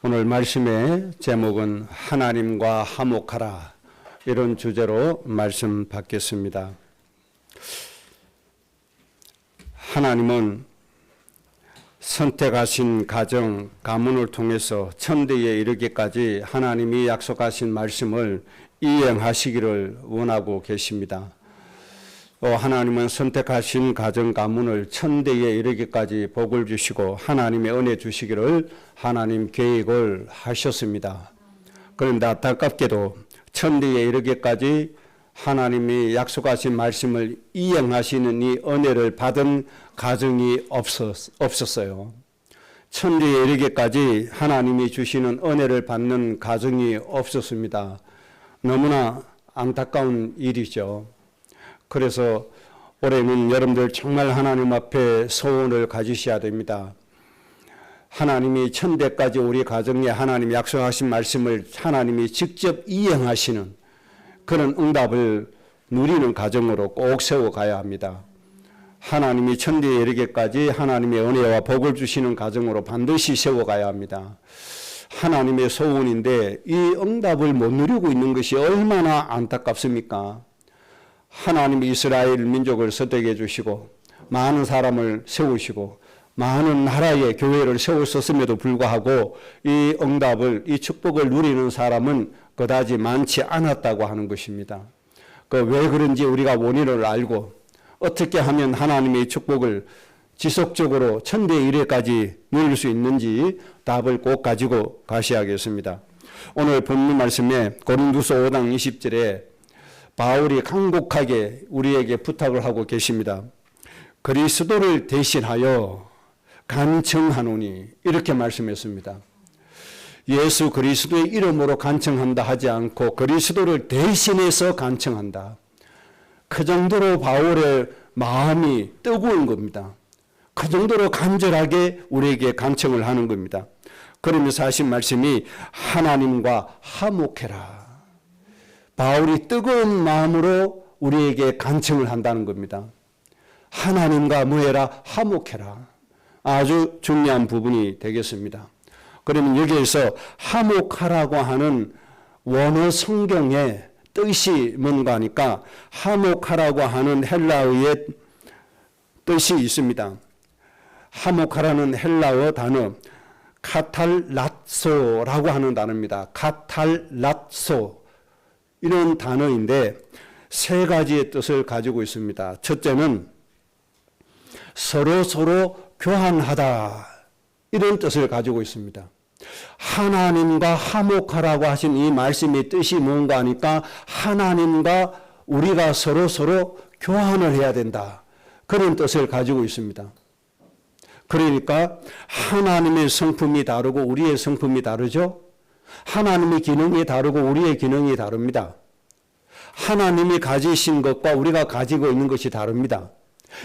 오늘 말씀의 제목은 하나님과 화목하라, 이런 주제로 말씀 받겠습니다. 하나님은 선택하신 가정, 가문을 통해서 천대에 이르기까지 하나님이 약속하신 말씀을 이행하시기를 원하고 계십니다. 하나님은 선택하신 가정, 가문을 천대에 이르기까지 복을 주시고 하나님의 은혜 주시기를 하나님 계획을 하셨습니다. 그런데 안타깝게도 천대에 이르기까지 하나님이 약속하신 말씀을 이행하시는 이 은혜를 받은 가정이 없었어요. 천대에 이르기까지 하나님이 주시는 은혜를 받는 가정이 없었습니다. 너무나 안타까운 일이죠. 그래서 올해는 여러분들 정말 하나님 앞에 소원을 가지셔야 됩니다. 하나님이 천대까지 우리 가정에 하나님 약속하신 말씀을 하나님이 직접 이행하시는 그런 응답을 누리는 가정으로 꼭 세워가야 합니다. 하나님이 천대에 이르기까지 하나님의 은혜와 복을 주시는 가정으로 반드시 세워가야 합니다. 하나님의 소원인데 이 응답을 못 누리고 있는 것이 얼마나 안타깝습니까? 하나님이 이스라엘 민족을 선택해 주시고 많은 사람을 세우시고 많은 나라의 교회를 세웠었음에도 불구하고 이 응답을, 이 축복을 누리는 사람은 그다지 많지 않았다고 하는 것입니다. 왜 그런지 우리가 원인을 알고 어떻게 하면 하나님의 축복을 지속적으로 천대의 이래까지 누릴 수 있는지 답을 꼭 가지고 가셔야겠습니다. 오늘 본문 말씀에 고린도서 5장 20절에 바울이 간곡하게 우리에게 부탁을 하고 계십니다. 그리스도를 대신하여 간청하노니, 이렇게 말씀했습니다. 예수 그리스도의 이름으로 간청한다 하지 않고 그리스도를 대신해서 간청한다. 그 정도로 바울의 마음이 뜨거운 겁니다. 그 정도로 간절하게 우리에게 간청을 하는 겁니다. 그러면서 하신 말씀이 하나님과 화목해라. 바울이 뜨거운 마음으로 우리에게 간청을 한다는 겁니다. 하나님과 뭐해라? 화목해라. 아주 중요한 부분이 되겠습니다. 그러면 여기에서 화목하라고 하는 원어 성경의 뜻이 뭔가 하니까 화목하라고 하는 헬라어의 뜻이 있습니다. 화목하라는 헬라어 단어 카탈라소라고 하는 단어입니다. 카탈라소, 이런 단어인데 세 가지의 뜻을 가지고 있습니다. 첫째는 서로 교환하다, 이런 뜻을 가지고 있습니다. 하나님과 화목하라고 하신 이 말씀의 뜻이 뭔가 하니까 하나님과 우리가 서로 교환을 해야 된다, 그런 뜻을 가지고 있습니다. 그러니까 하나님의 성품이 다르고 우리의 성품이 다르죠. 하나님의 기능이 다르고 우리의 기능이 다릅니다. 하나님이 가지신 것과 우리가 가지고 있는 것이 다릅니다.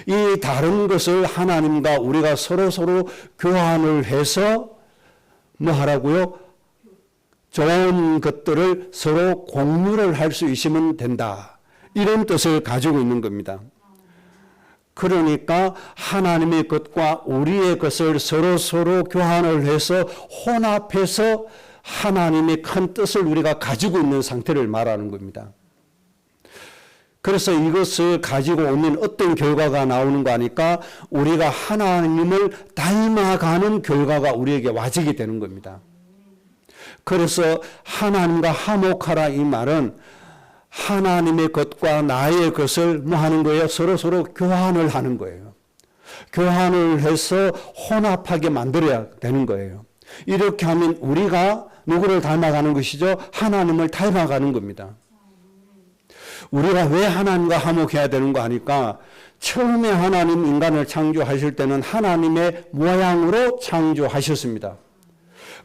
이 다른 것을 하나님과 우리가 서로 교환을 해서 뭐 하라고요? 좋은 것들을 서로 공유를 할 수 있으면 된다, 이런 뜻을 가지고 있는 겁니다. 그러니까 하나님의 것과 우리의 것을 서로 교환을 해서 혼합해서 하나님의 큰 뜻을 우리가 가지고 있는 상태를 말하는 겁니다. 그래서 이것을 가지고 오면 어떤 결과가 나오는가 하니까 우리가 하나님을 닮아가는 결과가 우리에게 와지게 되는 겁니다. 그래서 하나님과 화목하라, 이 말은 하나님의 것과 나의 것을 뭐 하는 거예요? 서로 교환을 하는 거예요. 교환을 해서 혼합하게 만들어야 되는 거예요. 이렇게 하면 우리가 누구를 닮아가는 것이죠? 하나님을 닮아가는 겁니다. 우리가 왜 하나님과 화목해야 되는가 하니까 처음에 하나님 인간을 창조하실 때는 하나님의 모양으로 창조하셨습니다.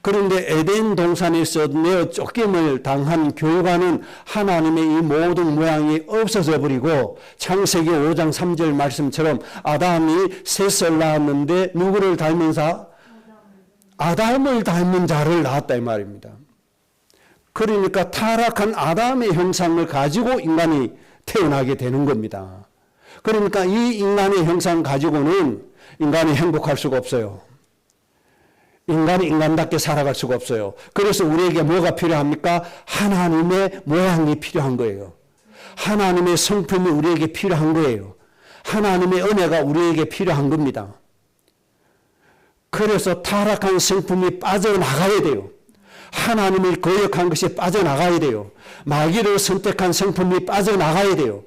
그런데 에덴 동산에서 내어 쫓김을 당한 결과는 하나님의 이 모든 모양이 없어져 버리고 창세기 5장 3절 말씀처럼 아담이 셋을 낳았는데 누구를 닮은 아담을 닮은 자를 낳았다, 이 말입니다. 그러니까 타락한 아담의 형상을 가지고 인간이 태어나게 되는 겁니다. 그러니까 이 인간의 형상 가지고는 인간이 행복할 수가 없어요. 인간이 인간답게 살아갈 수가 없어요. 그래서 우리에게 뭐가 필요합니까? 하나님의 모양이 필요한 거예요. 하나님의 성품이 우리에게 필요한 거예요. 하나님의 은혜가 우리에게 필요한 겁니다. 그래서 타락한 성품이 빠져나가야 돼요. 하나님을 거역한 것이 빠져나가야 돼요. 마귀를 선택한 성품이 빠져나가야 돼요.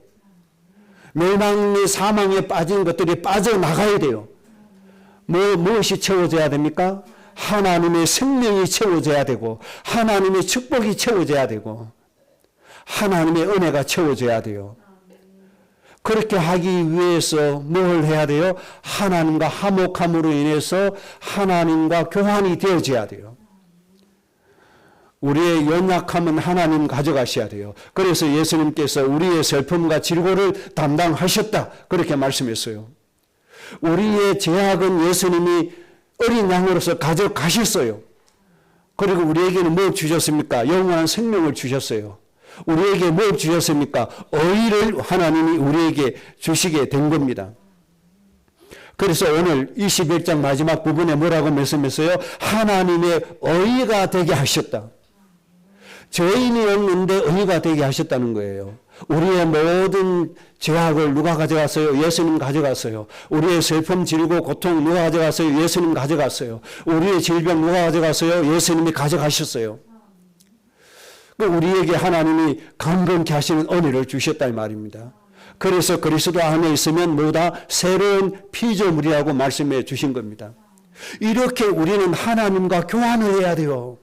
멸망의 사망에 빠진 것들이 빠져나가야 돼요. 무엇이 채워져야 됩니까? 하나님의 생명이 채워져야 되고, 하나님의 축복이 채워져야 되고, 하나님의 은혜가 채워져야 돼요. 그렇게 하기 위해서 뭘 해야 돼요? 하나님과 화목함으로 인해서 하나님과 교환이 되어져야 돼요. 우리의 연약함은 하나님 가져가셔야 돼요. 그래서 예수님께서 우리의 슬픔과 질고를 담당하셨다, 그렇게 말씀했어요. 우리의 죄악은 예수님이 어린 양으로서 가져가셨어요. 그리고 우리에게는 뭘 주셨습니까? 영원한 생명을 주셨어요. 우리에게 뭘 주셨습니까? 의를 하나님이 우리에게 주시게 된 겁니다. 그래서 오늘 21장 마지막 부분에 뭐라고 말씀했어요? 하나님의 의가 되게 하셨다. 죄인이 없는데 의가 되게 하셨다는 거예요. 우리의 모든 죄악을 누가 가져갔어요? 예수님 가져갔어요. 우리의 슬픔, 질고, 고통 누가 가져갔어요? 예수님 가져갔어요. 우리의 질병 누가 가져갔어요? 예수님이 가져가셨어요. 우리에게 하나님이 강건케 하시는 은혜를 주셨다 이 말입니다. 그래서 그리스도 안에 있으면 뭐다? 새로운 피조물이라고 말씀해 주신 겁니다. 이렇게 우리는 하나님과 교환을 해야 돼요.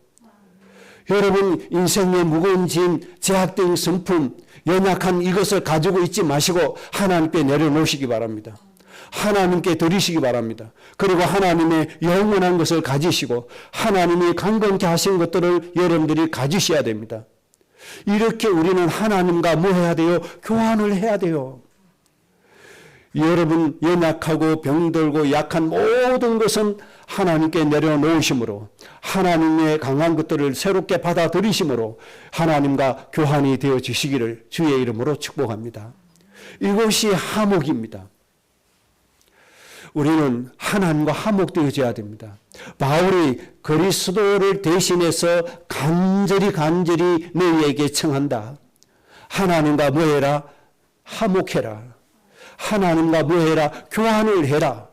여러분, 인생의 무거운 짐, 제약된 성품, 연약한 이것을 가지고 있지 마시고 하나님께 내려놓으시기 바랍니다. 하나님께 드리시기 바랍니다. 그리고 하나님의 영원한 것을 가지시고 하나님이 강건케 하신 것들을 여러분들이 가지셔야 됩니다. 이렇게 우리는 하나님과 뭐 해야 돼요? 교환을 해야 돼요. 여러분 연약하고 병들고 약한 모든 것은 하나님께 내려놓으심으로, 하나님의 강한 것들을 새롭게 받아들이심으로 하나님과 교환이 되어지시기를 주의 이름으로 축복합니다. 이것이 화목입니다. 우리는 하나님과 화목되어져야 됩니다. 바울이 그리스도를 대신해서 간절히 너희에게 청한다. 하나님과 뭐해라? 화목해라. 하나님과 뭐해라? 교환을 해라.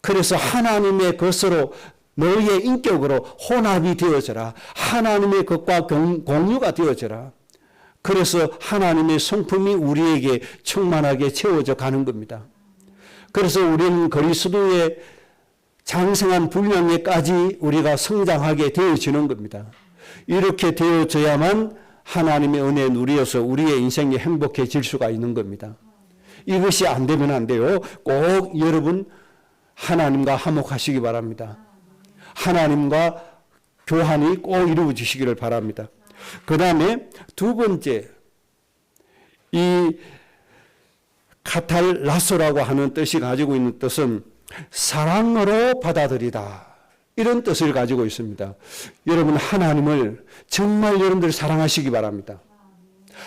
그래서 하나님의 것으로 너희의 인격으로 혼합이 되어져라. 하나님의 것과 공유가 되어져라. 그래서 하나님의 성품이 우리에게 충만하게 채워져 가는 겁니다. 그래서 우리는 그리스도의 장성한 분량에까지 우리가 성장하게 되어지는 겁니다. 이렇게 되어져야만 하나님의 은혜에 누리어서 우리의 인생이 행복해질 수가 있는 겁니다. 이것이 안 되면 안 돼요. 꼭 여러분 하나님과 화목하시기 바랍니다. 하나님과 교환이 꼭 이루어지시기를 바랍니다. 그 다음에 두 번째, 이 카탈라소라고 하는 뜻이 가지고 있는 뜻은 사랑으로 받아들이다, 이런 뜻을 가지고 있습니다. 여러분 하나님을 정말 여러분들 사랑하시기 바랍니다.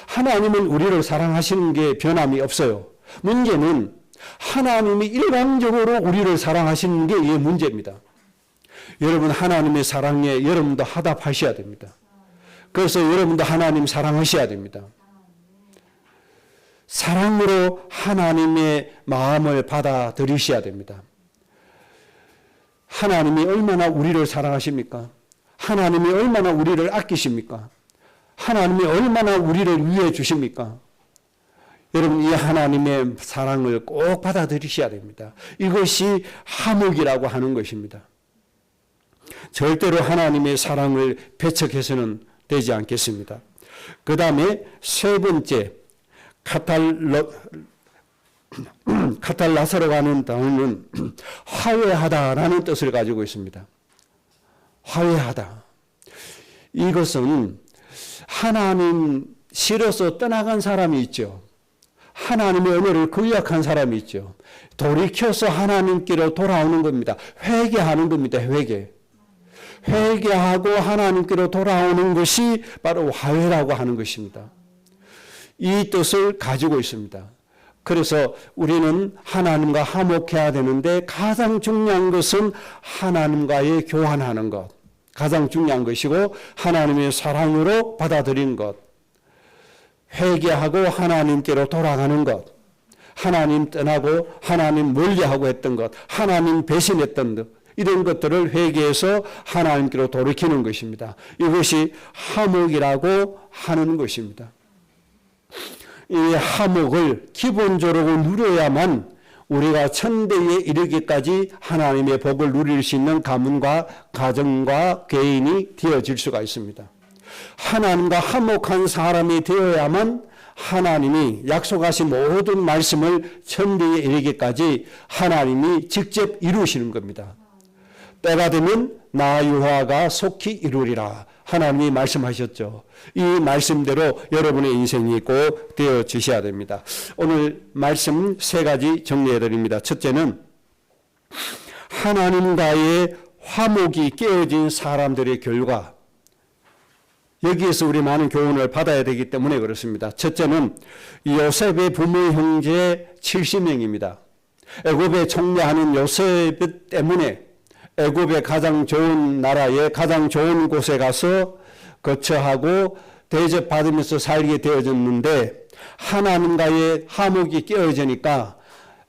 하나님은 우리를 사랑하시는 게 변함이 없어요. 문제는 하나님이 일방적으로 우리를 사랑하시는 게 이게 문제입니다. 여러분 하나님의 사랑에 여러분도 화답하셔야 됩니다. 그래서 여러분도 하나님 사랑하셔야 됩니다. 사랑으로 하나님의 마음을 받아들이셔야 됩니다. 하나님이 얼마나 우리를 사랑하십니까? 하나님이 얼마나 우리를 아끼십니까? 하나님이 얼마나 우리를 위해 주십니까? 여러분 이 하나님의 사랑을 꼭 받아들이셔야 됩니다. 이것이 화목이라고 하는 것입니다. 절대로 하나님의 사랑을 배척해서는 되지 않겠습니다. 그 다음에 세 번째, 카탈라사라고 하는 단어는 화해하다라는 뜻을 가지고 있습니다. 화해하다. 이것은 하나님 싫어서 떠나간 사람이 있죠. 하나님의 은혜를 거역한 사람이 있죠. 돌이켜서 하나님께로 돌아오는 겁니다. 회개하는 겁니다. 회개하고 하나님께로 돌아오는 것이 바로 화해라고 하는 것입니다. 이 뜻을 가지고 있습니다. 그래서 우리는 하나님과 화목해야 되는데 가장 중요한 것은 하나님과의 교환하는 것. 가장 중요한 것이고 하나님의 사랑으로 받아들인 것. 회개하고 하나님께로 돌아가는 것. 하나님 떠나고 하나님 멀리하고 했던 것. 하나님 배신했던 것. 이런 것들을 회개해서 하나님께로 돌이키는 것입니다. 이것이 화목이라고 하는 것입니다. 이 화목을 기본적으로 누려야만 우리가 천대에 이르기까지 하나님의 복을 누릴 수 있는 가문과 가정과 개인이 되어질 수가 있습니다. 하나님과 화목한 사람이 되어야만 하나님이 약속하신 모든 말씀을 천대에 이르기까지 하나님이 직접 이루시는 겁니다. 때가 되면 나 여호와가 속히 이루리라. 하나님이 말씀하셨죠. 이 말씀대로 여러분의 인생이 꼭 되어지셔야 됩니다. 오늘 말씀 세 가지 정리해 드립니다. 첫째는 하나님과의 화목이 깨어진 사람들의 결과. 여기에서 우리 많은 교훈을 받아야 되기 때문에 그렇습니다. 첫째는 요셉의 부모 형제 70명입니다. 애굽에 총리하는 요셉 때문에 애굽의 가장 좋은 나라에 가장 좋은 곳에 가서 거처하고 대접받으면서 살게 되어졌는데 하나님과의 화목이 깨어지니까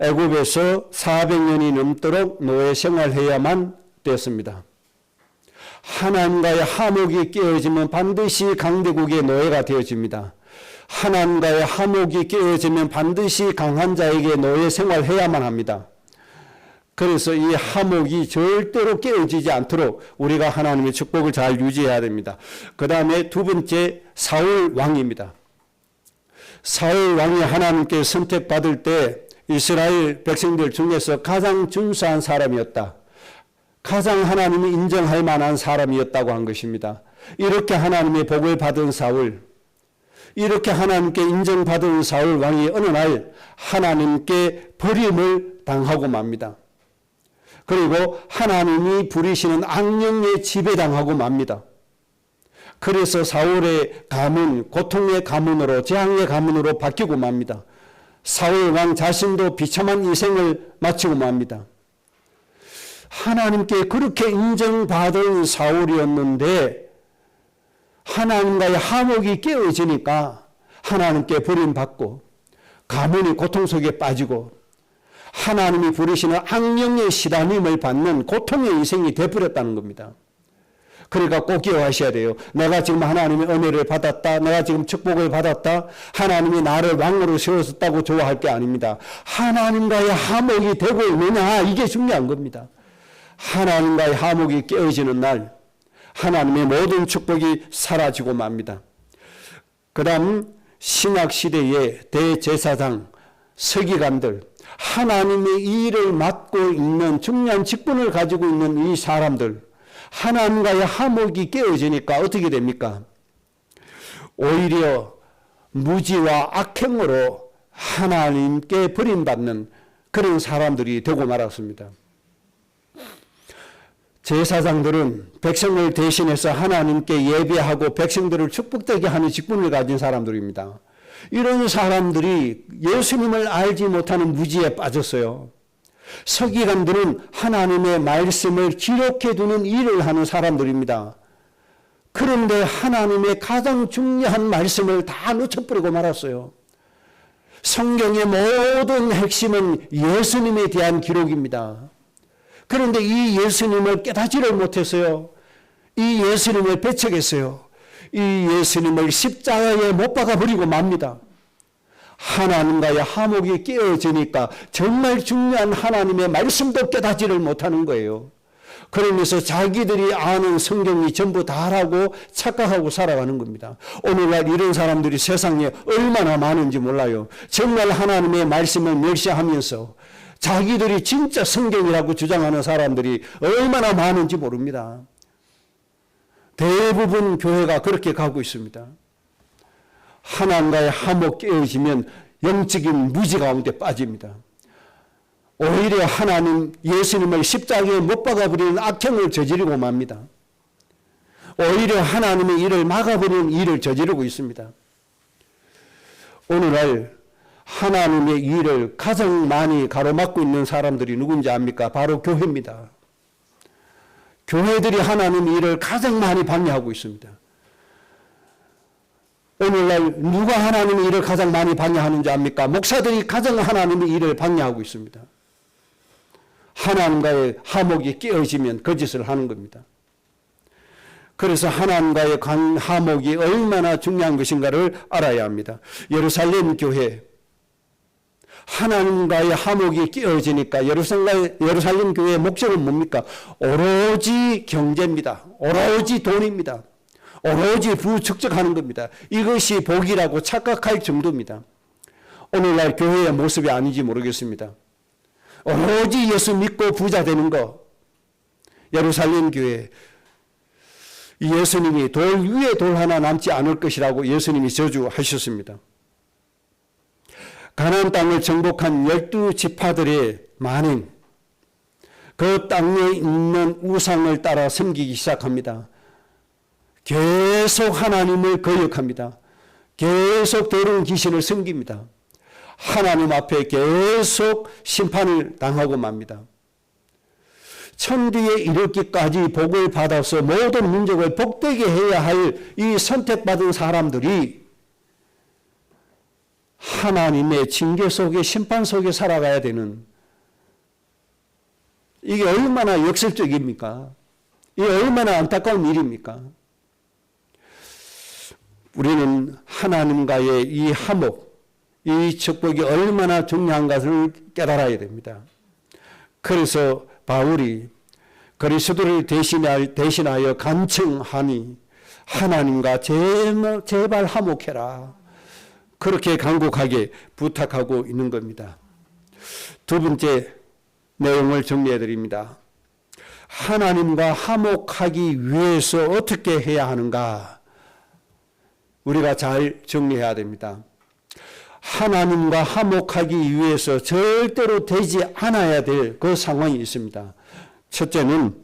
애굽에서 400년이 넘도록 노예 생활해야만 됐습니다. 하나님과의 화목이 깨어지면 반드시 강대국의 노예가 되어집니다. 하나님과의 화목이 깨어지면 반드시 강한 자에게 노예 생활해야만 합니다. 그래서 이 화목이 절대로 깨어지지 않도록 우리가 하나님의 축복을 잘 유지해야 됩니다. 그 다음에 두 번째 사울 왕입니다. 사울 왕이 하나님께 선택받을 때 이스라엘 백성들 중에서 가장 준수한 사람이었다. 가장 하나님이 인정할 만한 사람이었다고 한 것입니다. 이렇게 하나님의 복을 받은 사울, 이렇게 하나님께 인정받은 사울 왕이 어느 날 하나님께 버림을 당하고 맙니다. 그리고 하나님이 부리시는 악령에 지배당하고 맙니다. 그래서 사울의 가문, 고통의 가문으로, 재앙의 가문으로 바뀌고 맙니다. 사울 왕 자신도 비참한 인생을 마치고 맙니다. 하나님께 그렇게 인정받은 사울이었는데 하나님과의 화목이 깨어지니까 하나님께 버림받고 가문이 고통 속에 빠지고 하나님이 부르시는 악령의 시달림을 받는 고통의 인생이 되어버렸다는 겁니다. 그러니까 꼭 기억하셔야 돼요. 내가 지금 하나님의 은혜를 받았다. 내가 지금 축복을 받았다. 하나님이 나를 왕으로 세웠다고 좋아할 게 아닙니다. 하나님과의 화목이 되고 있느냐, 이게 중요한 겁니다. 하나님과의 화목이 깨어지는 날 하나님의 모든 축복이 사라지고 맙니다. 그 다음 신약시대의 대제사장, 서기관들, 하나님의 일을 맡고 있는 중요한 직분을 가지고 있는 이 사람들, 하나님과의 화목이 깨어지니까 어떻게 됩니까? 오히려 무지와 악행으로 하나님께 버림받는 그런 사람들이 되고 말았습니다. 제사장들은 백성을 대신해서 하나님께 예배하고 백성들을 축복되게 하는 직분을 가진 사람들입니다. 이런 사람들이 예수님을 알지 못하는 무지에 빠졌어요. 서기관들은 하나님의 말씀을 기록해 두는 일을 하는 사람들입니다. 그런데 하나님의 가장 중요한 말씀을 다 놓쳐버리고 말았어요. 성경의 모든 핵심은 예수님에 대한 기록입니다. 그런데 이 예수님을 깨닫지를 못했어요. 이 예수님을 배척했어요. 이 예수님을 십자가에 못 박아버리고 맙니다. 하나님과의 화목이 깨어지니까 정말 중요한 하나님의 말씀도 깨닫지를 못하는 거예요. 그러면서 자기들이 아는 성경이 전부 다라고 착각하고 살아가는 겁니다. 오늘날 이런 사람들이 세상에 얼마나 많은지 몰라요. 정말 하나님의 말씀을 멸시하면서 자기들이 진짜 성경이라고 주장하는 사람들이 얼마나 많은지 모릅니다. 대부분 교회가 그렇게 가고 있습니다. 하나님과의 화목 깨어지면 영적인 무지 가운데 빠집니다. 오히려 하나님 예수님을 십자가에 못 박아버리는 악행을 저지르고 맙니다. 오히려 하나님의 일을 막아버리는 일을 저지르고 있습니다. 오늘날 하나님의 일을 가장 많이 가로막고 있는 사람들이 누군지 압니까? 바로 교회입니다. 교회들이 하나님의 일을 가장 많이 방해하고 있습니다. 오늘날 누가 하나님의 일을 가장 많이 방해하는지 압니까? 목사들이 가장 하나님의 일을 방해하고 있습니다. 하나님과의 화목이 깨어지면 거짓을 하는 겁니다. 그래서 하나님과의 화목이 얼마나 중요한 것인가를 알아야 합니다. 예루살렘 교회, 하나님과의 화목이 깨어지니까 예루살렘 교회의 목적은 뭡니까? 오로지 경제입니다. 오로지 돈입니다. 오로지 부축적하는 겁니다. 이것이 복이라고 착각할 정도입니다. 오늘날 교회의 모습이 아닌지 모르겠습니다. 오로지 예수 믿고 부자 되는 거. 예루살렘 교회, 예수님이 돌 위에 돌 하나 남지 않을 것이라고 예수님이 저주하셨습니다. 가나안 땅을 정복한 12지파들의 만행, 그 땅에 있는 우상을 따라 섬기기 시작합니다. 계속 하나님을 거역합니다. 계속 더러운 귀신을 섬깁니다. 하나님 앞에 계속 심판을 당하고 맙니다. 천대에 이르기까지 복을 받아서 모든 민족을 복되게 해야 할 이 선택받은 사람들이 하나님의 징계 속에 심판 속에 살아가야 되는, 이게 얼마나 역설적입니까? 이게 얼마나 안타까운 일입니까? 우리는 하나님과의 이 화목, 이 축복이 얼마나 중요한 것을 깨달아야 됩니다. 그래서 바울이 그리스도를 대신하여 간청하니 하나님과 제발 화목해라, 그렇게 간곡하게 부탁하고 있는 겁니다. 두 번째 내용을 정리해 드립니다. 하나님과 화목하기 위해서 어떻게 해야 하는가, 우리가 잘 정리해야 됩니다. 하나님과 화목하기 위해서 절대로 되지 않아야 될 그 상황이 있습니다. 첫째는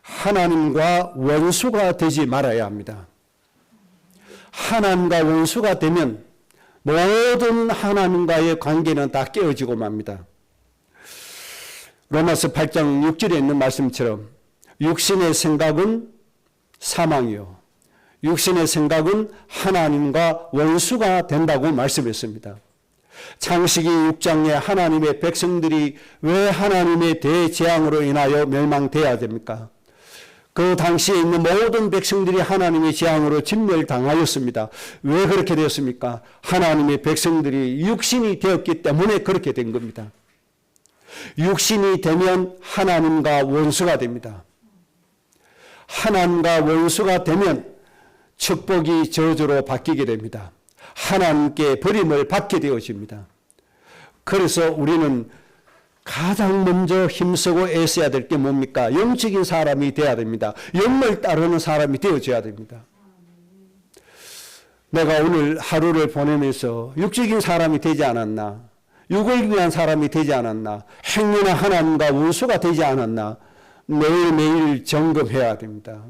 하나님과 원수가 되지 말아야 합니다. 하나님과 원수가 되면 모든 하나님과의 관계는 다 깨어지고 맙니다. 로마서 8장 6절에 있는 말씀처럼 육신의 생각은 사망이요, 육신의 생각은 하나님과 원수가 된다고 말씀했습니다. 창세기 6장에 하나님의 백성들이 왜 하나님의 대재앙으로 인하여 멸망돼야 됩니까? 그 당시에 있는 모든 백성들이 하나님의 재앙으로 진멸당하였습니다. 왜 그렇게 되었습니까? 하나님의 백성들이 육신이 되었기 때문에 그렇게 된 겁니다. 육신이 되면 하나님과 원수가 됩니다. 하나님과 원수가 되면 축복이 저주로 바뀌게 됩니다. 하나님께 버림을 받게 되어집니다. 그래서 우리는 가장 먼저 힘쓰고 애써야 될 게 뭡니까? 영적인 사람이 되어야 됩니다. 영을 따르는 사람이 되어져야 됩니다. 내가 오늘 하루를 보내면서 육적인 사람이 되지 않았나? 육을 위한 사람이 되지 않았나? 행여나 하나님과 원수가 되지 않았나? 매일매일 점검해야 됩니다.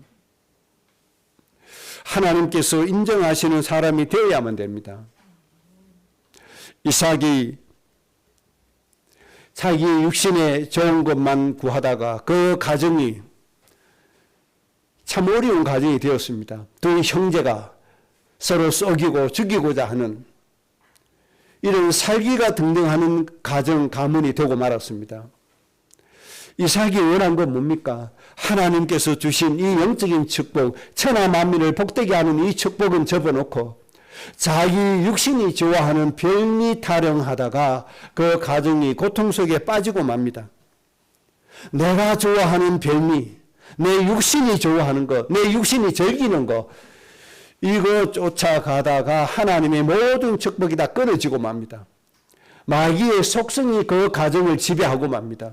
하나님께서 인정하시는 사람이 되어야만 됩니다. 이삭이 자기 육신의 좋은 것만 구하다가 그 가정이 참 어려운 가정이 되었습니다. 두 형제가 서로 썩이고 죽이고자 하는 이런 살기가 등등하는 가문이 되고 말았습니다. 이삭이 원한 건 뭡니까? 하나님께서 주신 이 영적인 축복, 천하 만민을 복되게 하는 이 축복은 접어놓고 자기 육신이 좋아하는 별미 타령하다가 그 가정이 고통 속에 빠지고 맙니다. 내가 좋아하는 별미, 내 육신이 좋아하는 것, 내 육신이 즐기는 것, 이거 쫓아가다가 하나님의 모든 축복이 다 끊어지고 맙니다. 마귀의 속성이 그 가정을 지배하고 맙니다.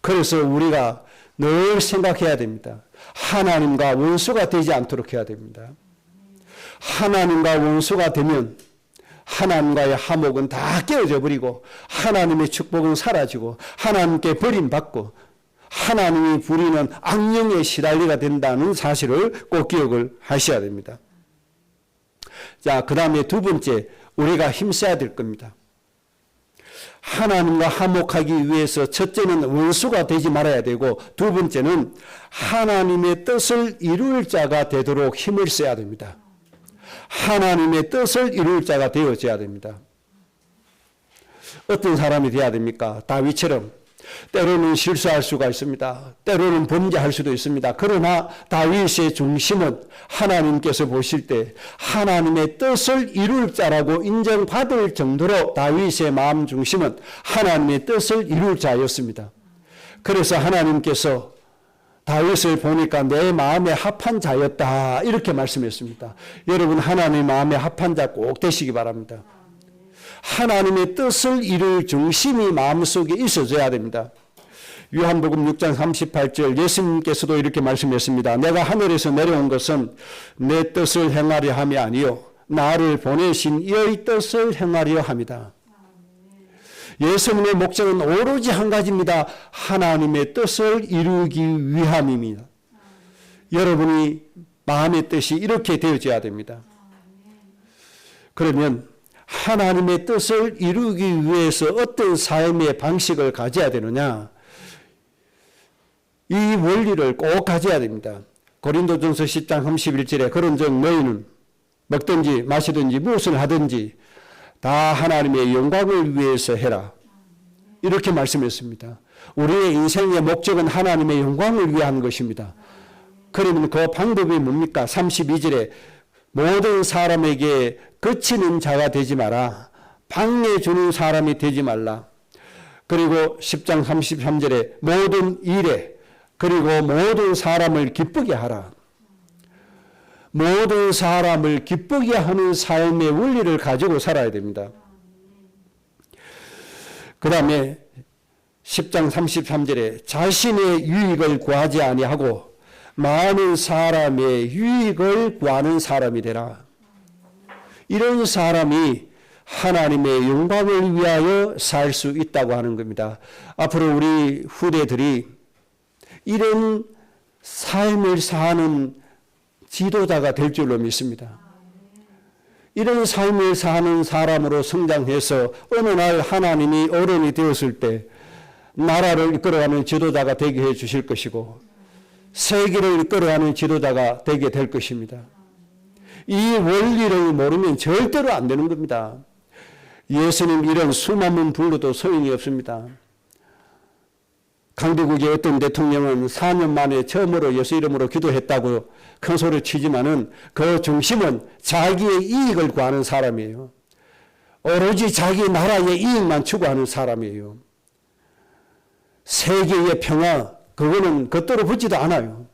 그래서 우리가 늘 생각해야 됩니다. 하나님과 원수가 되지 않도록 해야 됩니다. 하나님과 원수가 되면 하나님과의 화목은 다 깨어져 버리고 하나님의 축복은 사라지고 하나님께 버림받고 하나님이 부리는 악령에 시달리게 된다는 사실을 꼭 기억을 하셔야 됩니다. 자, 그 다음에 두 번째, 우리가 힘써야 될 겁니다. 하나님과 화목하기 위해서 첫째는 원수가 되지 말아야 되고, 두 번째는 하나님의 뜻을 이룰 자가 되도록 힘을 써야 됩니다. 하나님의 뜻을 이룰 자가 되어져야 됩니다. 어떤 사람이 되어야 됩니까? 다윗처럼 때로는 실수할 수가 있습니다. 때로는 범죄할 수도 있습니다. 그러나 다윗의 중심은 하나님께서 보실 때 하나님의 뜻을 이룰 자라고 인정받을 정도로 다윗의 마음 중심은 하나님의 뜻을 이룰 자였습니다. 그래서 하나님께서 다윗을 보니까 내 마음에 합한 자였다, 이렇게 말씀했습니다. 여러분, 하나님의 마음에 합한 자 꼭 되시기 바랍니다. 하나님의 뜻을 이룰 중심이 마음속에 있어져야 됩니다. 요한복음 6장 38절, 예수님께서도 이렇게 말씀했습니다. 내가 하늘에서 내려온 것은 내 뜻을 행하려 함이 아니요 나를 보내신 이의 뜻을 행하려 함이다. 예수님의 목적은 오로지 한 가지입니다. 하나님의 뜻을 이루기 위함입니다. 여러분이 마음의 뜻이 이렇게 되어져야 됩니다. 그러면 하나님의 뜻을 이루기 위해서 어떤 삶의 방식을 가져야 되느냐? 이 원리를 꼭 가져야 됩니다. 고린도전서 10장 31절에 그런즉 너희는 먹든지 마시든지 무엇을 하든지 다 하나님의 영광을 위해서 해라, 이렇게 말씀했습니다. 우리의 인생의 목적은 하나님의 영광을 위한 것입니다. 그러면 그 방법이 뭡니까? 32절에 모든 사람에게 그치는 자가 되지 마라, 방해 주는 사람이 되지 말라. 그리고 10장 33절에 모든 일에 그리고 모든 사람을 기쁘게 하라. 모든 사람을 기쁘게 하는 삶의 원리를 가지고 살아야 됩니다. 그 다음에 10장 33절에 자신의 유익을 구하지 아니하고 많은 사람의 유익을 구하는 사람이 되라. 이런 사람이 하나님의 영광을 위하여 살 수 있다고 하는 겁니다. 앞으로 우리 후대들이 이런 삶을 사는 지도자가 될 줄로 믿습니다. 이런 삶을 사는 사람으로 성장해서 어느 날 하나님이 어른이 되었을 때 나라를 이끌어가는 지도자가 되게 해 주실 것이고 세계를 이끌어가는 지도자가 되게 될 것입니다. 이 원리를 모르면 절대로 안 되는 겁니다. 예수님 이런 수만 불러도 소용이 없습니다. 강대국의 어떤 대통령은 4년 만에 처음으로 예수 이름으로 기도했다고 큰 소리 치지만은 그 중심은 자기의 이익을 구하는 사람이에요. 오로지 자기 나라의 이익만 추구하는 사람이에요. 세계의 평화, 그거는 겉도로 붙지도 않아요.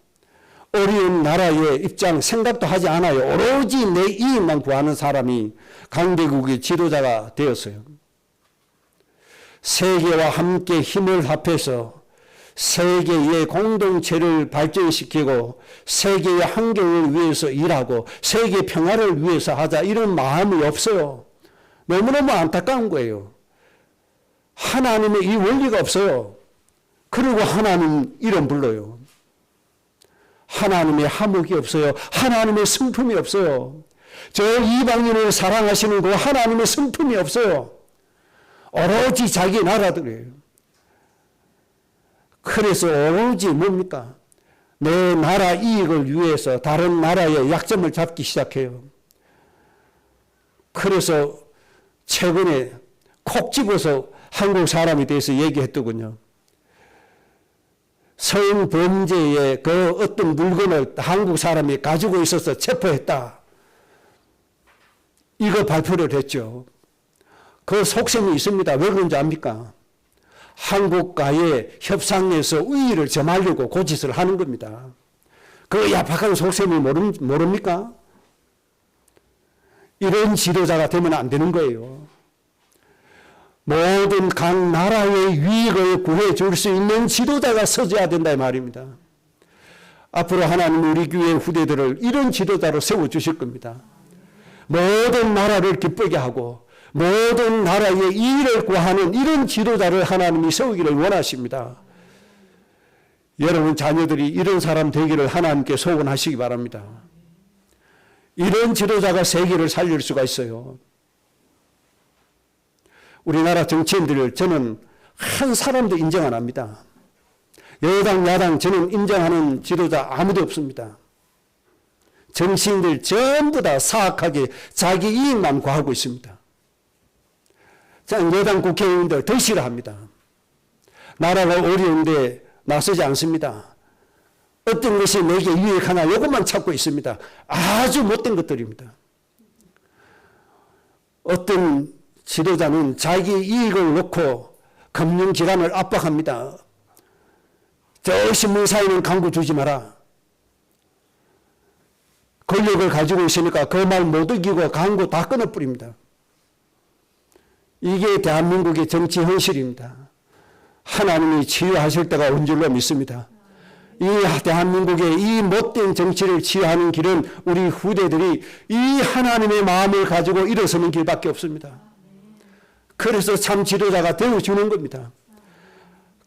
어려운 나라의 입장 생각도 하지 않아요. 오로지 내 이익만 구하는 사람이 강대국의 지도자가 되었어요. 세계와 함께 힘을 합해서 세계의 공동체를 발전시키고 세계의 환경을 위해서 일하고 세계 평화를 위해서 하자, 이런 마음이 없어요. 너무너무 안타까운 거예요. 하나님의 이 원리가 없어요. 그리고 하나님 이름 불러요. 하나님의 화목이 없어요. 하나님의 성품이 없어요. 저 이방인을 사랑하시는 그 하나님의 성품이 없어요. 오로지 자기 나라들이에요. 그래서 오로지 뭡니까? 내 나라 이익을 위해서 다른 나라의 약점을 잡기 시작해요. 그래서 최근에 콕 집어서 한국 사람에 대해서 얘기했더군요. 성범죄의 그 어떤 물건을 한국 사람이 가지고 있어서 체포했다, 이거 발표를 했죠. 그 속셈이 있습니다. 왜 그런지 압니까? 한국과의 협상에서 우위를 점하려고 고짓을 하는 겁니다. 그 야박한 속셈을 모릅니까? 이런 지도자가 되면 안 되는 거예요. 모든 각 나라의 유익을 구해줄 수 있는 지도자가 서져야 된다 이 말입니다. 앞으로 하나님 우리 교회 후대들을 이런 지도자로 세워주실 겁니다. 모든 나라를 기쁘게 하고 모든 나라의 이익을 구하는 이런 지도자를 하나님이 세우기를 원하십니다. 여러분 자녀들이 이런 사람 되기를 하나님께 소원하시기 바랍니다. 이런 지도자가 세계를 살릴 수가 있어요. 우리나라 정치인들을 저는 한 사람도 인정 안 합니다. 여당, 야당 저는 인정하는 지도자 아무도 없습니다. 정치인들 전부 다 사악하게 자기 이익만 구하고 있습니다. 여당 국회의원들 더 싫어합니다. 나라가 어려운데 나서지 않습니다. 어떤 것이 내게 유익하나 이것만 찾고 있습니다. 아주 못된 것들입니다. 어떤 지도자는 자기 이익을 놓고 금융기관을 압박합니다. 저 신문사에는 광고 주지 마라. 권력을 가지고 있으니까 그 말 못 이기고 광고 다 끊어버립니다. 이게 대한민국의 정치 현실입니다. 하나님이 치유하실 때가 온 줄로 믿습니다. 이 대한민국의 이 못된 정치를 치유하는 길은 우리 후대들이 이 하나님의 마음을 가지고 일어서는 길밖에 없습니다. 그래서 참 지도자가 되어주는 겁니다.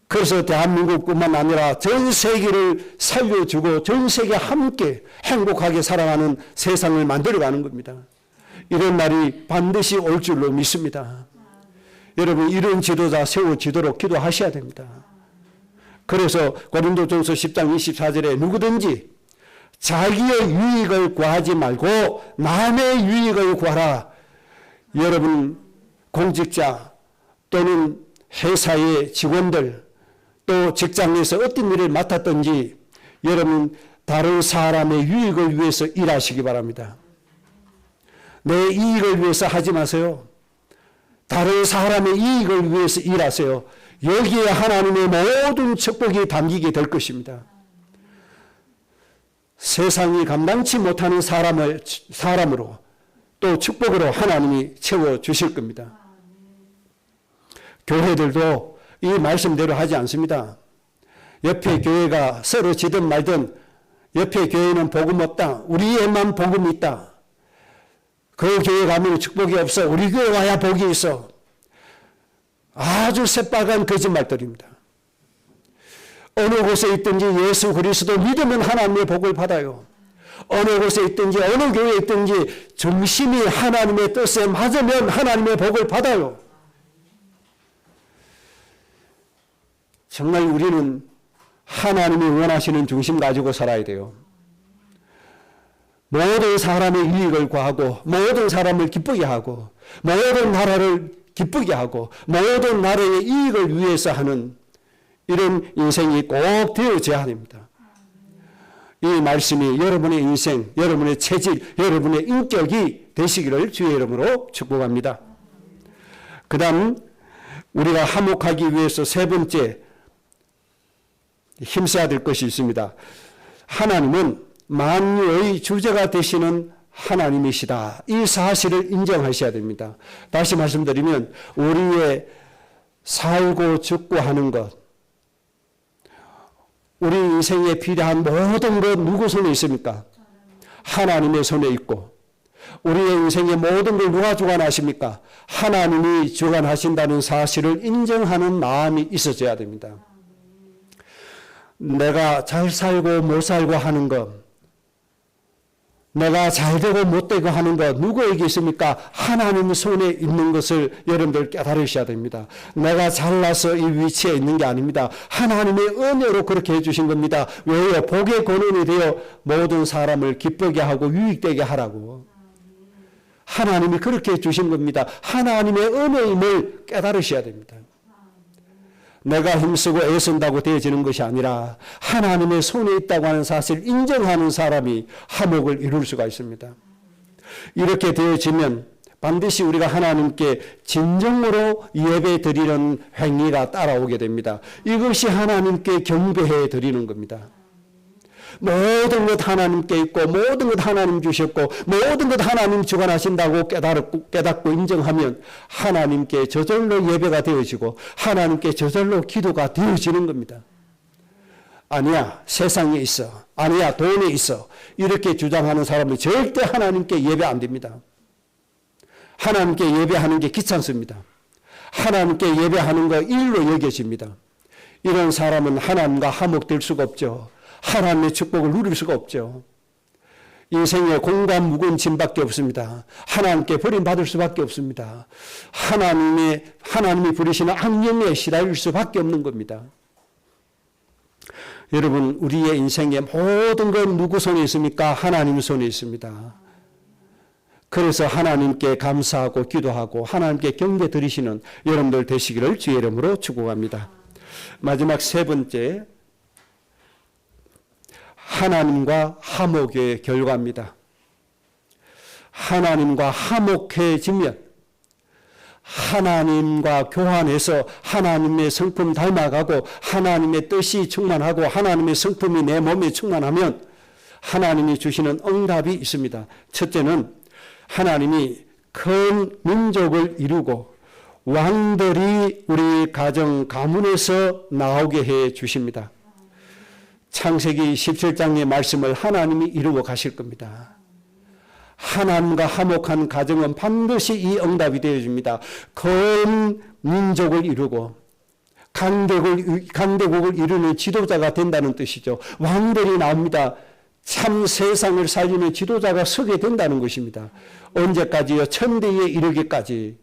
그래서 대한민국뿐만 아니라 전 세계를 살려주고 전 세계 함께 행복하게 살아가는 세상을 만들어가는 겁니다. 이런 날이 반드시 올 줄로 믿습니다. 여러분 이런 지도자 세워지도록 기도하셔야 됩니다. 그래서 고린도전서 10장 24절에 누구든지 자기의 유익을 구하지 말고 남의 유익을 구하라. 여러분 공직자 또는 회사의 직원들 또 직장에서 어떤 일을 맡았든지 여러분 다른 사람의 유익을 위해서 일하시기 바랍니다. 내 이익을 위해서 하지 마세요. 다른 사람의 이익을 위해서 일하세요. 여기에 하나님의 모든 축복이 담기게 될 것입니다. 세상이 감당치 못하는 사람으로 또 축복으로 하나님이 채워주실 겁니다. 교회들도 이 말씀대로 하지 않습니다. 옆에 교회가 쓰러지든 말든 옆에 교회는 복음 없다. 우리에만 복음이 있다. 그 교회 가면 축복이 없어. 우리 교회 와야 복이 있어. 아주 새빨간 거짓말들입니다. 어느 곳에 있든지 예수 그리스도 믿으면 하나님의 복을 받아요. 어느 곳에 있든지 어느 교회에 있든지 중심이 하나님의 뜻에 맞으면 하나님의 복을 받아요. 정말 우리는 하나님이 원하시는 중심 가지고 살아야 돼요. 모든 사람의 이익을 구하고 모든 사람을 기쁘게 하고 모든 나라를 기쁘게 하고 모든 나라의 이익을 위해서 하는 이런 인생이 꼭 되어져야 합니다. 이 말씀이 여러분의 인생, 여러분의 체질, 여러분의 인격이 되시기를 주의 이름으로 축복합니다. 그 다음 우리가 화목하기 위해서 세 번째 힘써야 될 것이 있습니다. 하나님은 만유의 주제가 되시는 하나님이시다. 이 사실을 인정하셔야 됩니다. 다시 말씀드리면 우리의 살고 죽고 하는 것, 우리 인생에 필요한 모든 것 누구 손에 있습니까? 하나님의 손에 있고 우리의 인생의 모든 걸 누가 주관하십니까? 하나님이 주관하신다는 사실을 인정하는 마음이 있어져야 됩니다. 내가 잘 살고 못 살고 하는 것, 내가 잘 되고 못 되고 하는 것 누구에게 있습니까? 하나님 손에 있는 것을 여러분들 깨달으셔야 됩니다. 내가 잘나서 이 위치에 있는 게 아닙니다. 하나님의 은혜로 그렇게 해주신 겁니다. 왜요? 복의 근원이 되어 모든 사람을 기쁘게 하고 유익되게 하라고. 하나님이 그렇게 해주신 겁니다. 하나님의 은혜임을 깨달으셔야 됩니다. 내가 힘쓰고 애쓴다고 되어지는 것이 아니라 하나님의 손에 있다고 하는 사실을 인정하는 사람이 화목을 이룰 수가 있습니다. 이렇게 되어지면 반드시 우리가 하나님께 진정으로 예배 드리는 행위가 따라오게 됩니다. 이것이 하나님께 경배해 드리는 겁니다. 모든 것 하나님께 있고 모든 것 하나님 주셨고 모든 것 하나님 주관하신다고 깨닫고 인정하면 하나님께 저절로 예배가 되어지고 하나님께 저절로 기도가 되어지는 겁니다. 아니야 세상에 있어, 아니야 돈에 있어 이렇게 주장하는 사람은 절대 하나님께 예배 안 됩니다. 하나님께 예배하는 게 귀찮습니다. 하나님께 예배하는 거 일로 여겨집니다. 이런 사람은 하나님과 화목될 수가 없죠. 하나님의 축복을 누릴 수가 없죠. 인생에 공과 묵은 짐밖에 없습니다. 하나님께 버림받을 수밖에 없습니다. 하나님이 부리시는 악령에 시달릴 수밖에 없는 겁니다. 여러분, 우리의 인생의 모든 건 누구 손에 있습니까? 하나님 손에 있습니다. 그래서 하나님께 감사하고 기도하고 하나님께 경배 드리시는 여러분들 되시기를 주의 이름으로 축복합니다. 마지막 세 번째, 하나님과 화목의 결과입니다. 하나님과 화목해지면 하나님과 교환해서 하나님의 성품 닮아가고 하나님의 뜻이 충만하고 하나님의 성품이 내 몸에 충만하면 하나님이 주시는 응답이 있습니다. 첫째는 하나님이 큰 민족을 이루고 왕들이 우리 가정 가문에서 나오게 해 주십니다. 창세기 17장의 말씀을 하나님이 이루어 가실 겁니다. 하나님과 화목한 가정은 반드시 이 응답이 되어줍니다. 큰 민족을 이루고 강대국을 이루는 지도자가 된다는 뜻이죠. 왕들이 나옵니다. 참 세상을 살리는 지도자가 서게 된다는 것입니다. 언제까지요? 천대에 이르기까지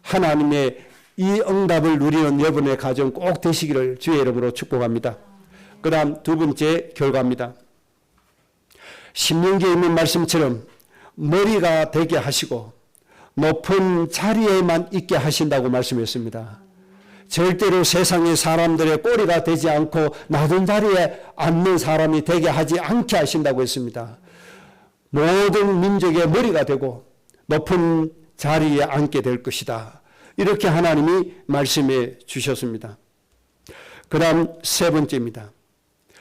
하나님의 이 응답을 누리는 여러분의 가정 꼭 되시기를 주의 이름으로 축복합니다. 그 다음 두 번째 결과입니다. 신명기에 있는 말씀처럼 머리가 되게 하시고 높은 자리에만 있게 하신다고 말씀했습니다. 절대로 세상의 사람들의 꼬리가 되지 않고 낮은 자리에 앉는 사람이 되게 하지 않게 하신다고 했습니다. 모든 민족의 머리가 되고 높은 자리에 앉게 될 것이다. 이렇게 하나님이 말씀해 주셨습니다. 그 다음 세 번째입니다.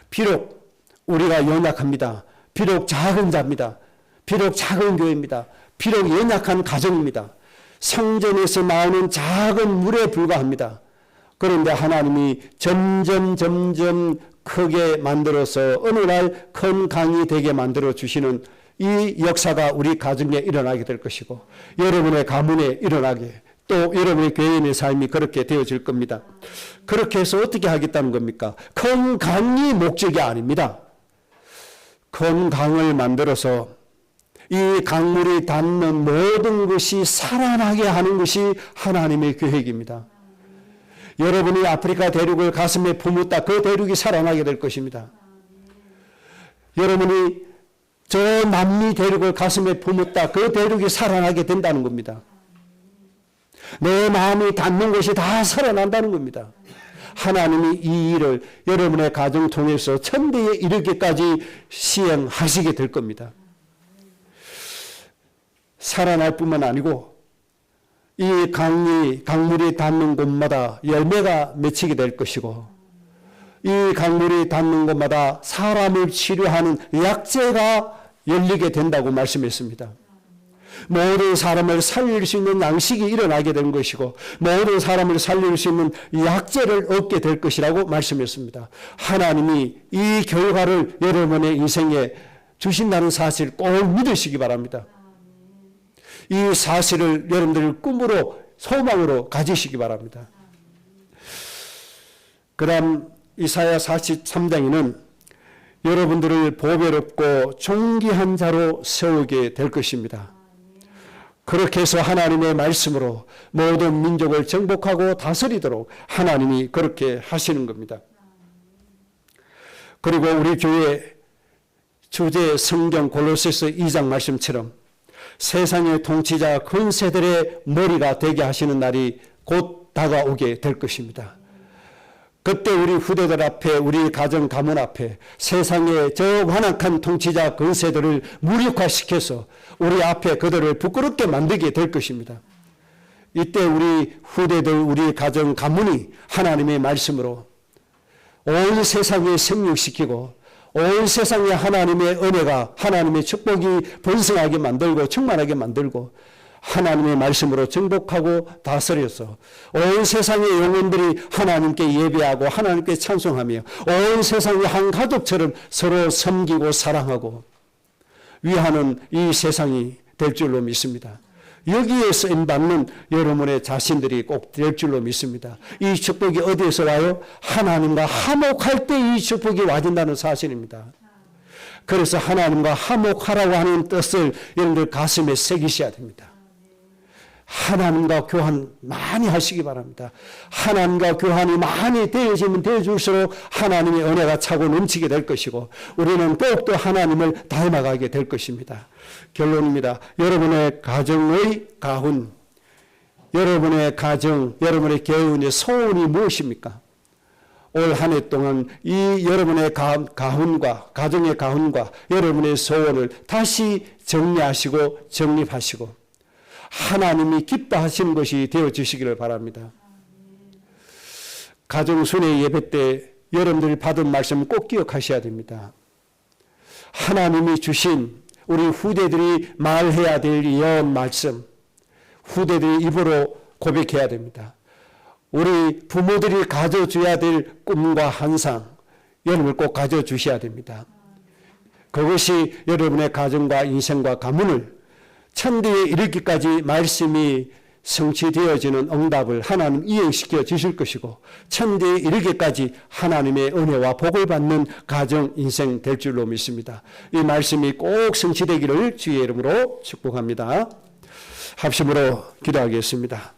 비록 우리가 연약합니다. 비록 작은 자입니다. 비록 작은 교회입니다. 비록 연약한 가정입니다. 성전에서 나오는 작은 물에 불과합니다. 그런데 하나님이 점점 크게 만들어서 어느 날 큰 강이 되게 만들어 주시는 이 역사가 우리 가정에 일어나게 될 것이고 여러분의 가문에 일어나게 또 여러분의 교회인의 삶이 그렇게 되어질 겁니다. 그렇게 해서 어떻게 하겠다는 겁니까? 큰 강이 목적이 아닙니다. 큰 강을 만들어서 이 강물이 닿는 모든 것이 살아나게 하는 것이 하나님의 계획입니다. 여러분이 아프리카 대륙을 가슴에 품었다. 그 대륙이 살아나게 될 것입니다. 여러분이 저 남미 대륙을 가슴에 품었다. 그 대륙이 살아나게 된다는 겁니다. 내 마음이 닿는 것이 다 살아난다는 겁니다. 하나님이 이 일을 여러분의 가정 통해서 천대에 이르기까지 시행하시게 될 겁니다. 살아날 뿐만 아니고 이 강물이 닿는 곳마다 열매가 맺히게 될 것이고 이 강물이 닿는 곳마다 사람을 치료하는 약재가 열리게 된다고 말씀했습니다. 모든 사람을 살릴 수 있는 양식이 일어나게 된 것이고 모든 사람을 살릴 수 있는 약재를 얻게 될 것이라고 말씀했습니다. 하나님이 이 결과를 여러분의 인생에 주신다는 사실 꼭 믿으시기 바랍니다. 이 사실을 여러분들 꿈으로 소망으로 가지시기 바랍니다. 그 다음 이사야 43장에는 여러분들을 보배롭고 존귀한 자로 세우게 될 것입니다. 그렇게 해서 하나님의 말씀으로 모든 민족을 정복하고 다스리도록 하나님이 그렇게 하시는 겁니다. 그리고 우리 교회 주제 성경 골로새서 2장 말씀처럼 세상의 통치자 권세들의 머리가 되게 하시는 날이 곧 다가오게 될 것입니다. 그때 우리 후대들 앞에 우리 가정 가문 앞에 세상의 저 완악한 통치자 권세들을 무력화시켜서 우리 앞에 그들을 부끄럽게 만들게 될 것입니다. 이때 우리 후대들 우리 가정 가문이 하나님의 말씀으로 온 세상에 생육시키고 온 세상에 하나님의 은혜가 하나님의 축복이 번성하게 만들고 충만하게 만들고 하나님의 말씀으로 정복하고 다스려서 온 세상의 영혼들이 하나님께 예배하고 하나님께 찬송하며 온 세상의 한 가족처럼 서로 섬기고 사랑하고 위하는 이 세상이 될 줄로 믿습니다. 여기에 쓰임받는 여러분의 자신들이 꼭 될 줄로 믿습니다. 이 축복이 어디에서 와요? 하나님과 화목할 때 이 축복이 와진다는 사실입니다. 그래서 하나님과 화목하라고 하는 뜻을 여러분들 가슴에 새기셔야 됩니다. 하나님과 교환 많이 하시기 바랍니다. 하나님과 교환이 많이 되어지면 되어질수록 하나님의 은혜가 차고 넘치게 될 것이고 우리는 더욱더 하나님을 닮아가게 될 것입니다. 결론입니다. 여러분의 가정의 가훈, 여러분의 가정, 여러분의 교훈의 소원이 무엇입니까? 올 한 해 동안 이 여러분의 가훈과 가정의 가훈과 여러분의 소원을 다시 정리하시고 정립하시고 하나님이 기뻐하시는 것이 되어주시기를 바랍니다. 가정순회 예배 때 여러분들이 받은 말씀 꼭 기억하셔야 됩니다. 하나님이 주신 우리 후대들이 말해야 될 예언 말씀, 후대들이 입으로 고백해야 됩니다. 우리 부모들이 가져줘야 될 꿈과 환상, 여러분을 꼭 가져주셔야 됩니다. 그것이 여러분의 가정과 인생과 가문을 천대에 이르기까지 말씀이 성취되어지는 응답을 하나님 이행시켜 주실 것이고 천대에 이르기까지 하나님의 은혜와 복을 받는 가정 인생 될 줄로 믿습니다. 이 말씀이 꼭 성취되기를 주의 이름으로 축복합니다. 합심으로 기도하겠습니다.